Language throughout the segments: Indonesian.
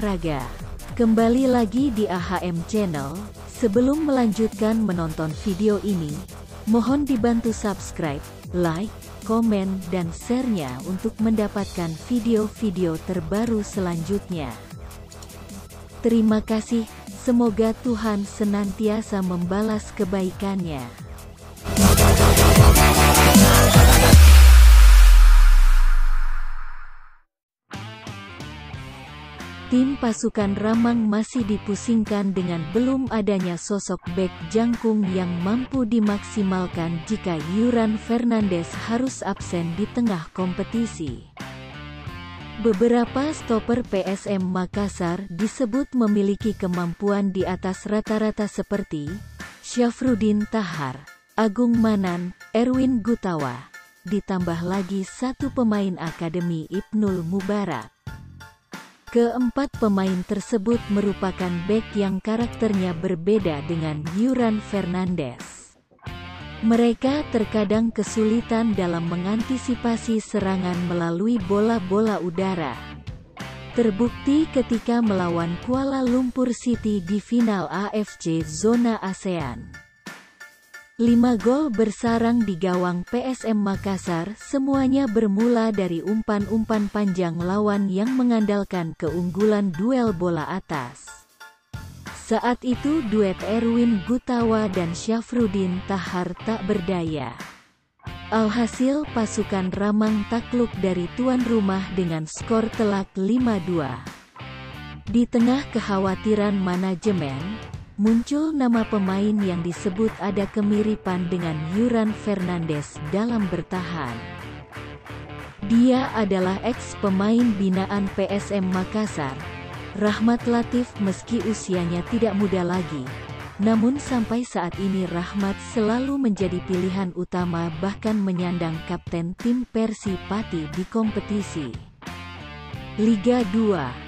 olahraga. Kembali lagi di AHM Channel. Sebelum melanjutkan menonton video ini, mohon dibantu subscribe, like, komen, dan share-nya untuk mendapatkan video-video terbaru selanjutnya. Terima kasih, semoga Tuhan senantiasa membalas kebaikannya. Tim pasukan Ramang masih dipusingkan dengan belum adanya sosok bek jangkung yang mampu dimaksimalkan jika Yuran Fernandes harus absen di tengah kompetisi. Beberapa stopper PSM Makassar disebut memiliki kemampuan di atas rata-rata seperti Syafruddin Tahar, Agung Manan, Erwin Gutawa, ditambah lagi satu pemain akademi Ibnul Mubarak. Keempat pemain tersebut merupakan bek yang karakternya berbeda dengan Yuran Fernandes. Mereka terkadang kesulitan dalam mengantisipasi serangan melalui bola-bola udara. Terbukti ketika melawan Kuala Lumpur City di final AFC Zona ASEAN. 5 gol bersarang di gawang PSM Makassar, semuanya bermula dari umpan-umpan panjang lawan yang mengandalkan keunggulan duel bola atas. Saat itu duet Erwin Gutawa dan Syafruddin Tahar tak berdaya. Alhasil pasukan Ramang takluk dari tuan rumah dengan skor telak 5-2. Di tengah kekhawatiran manajemen, muncul nama pemain yang disebut ada kemiripan dengan Yuran Fernandes dalam bertahan. Dia adalah ex-pemain binaan PSM Makassar, Rahmat Latif. Meski usianya tidak muda lagi, namun sampai saat ini Rahmat selalu menjadi pilihan utama, bahkan menyandang kapten tim Persi Pati di kompetisi Liga 2.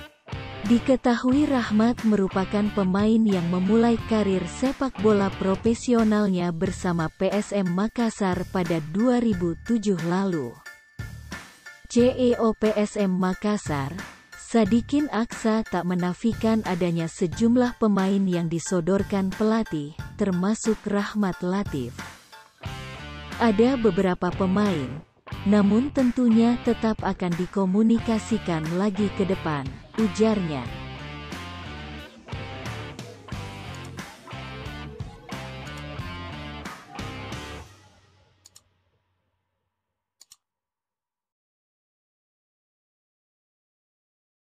Diketahui Rahmat merupakan pemain yang memulai karir sepak bola profesionalnya bersama PSM Makassar pada 2007 lalu. CEO PSM Makassar, Sadikin Aksa, tak menafikan adanya sejumlah pemain yang disodorkan pelatih, termasuk Rahmat Latif. Ada beberapa pemain, namun tentunya tetap akan dikomunikasikan lagi ke depan, ujarnya.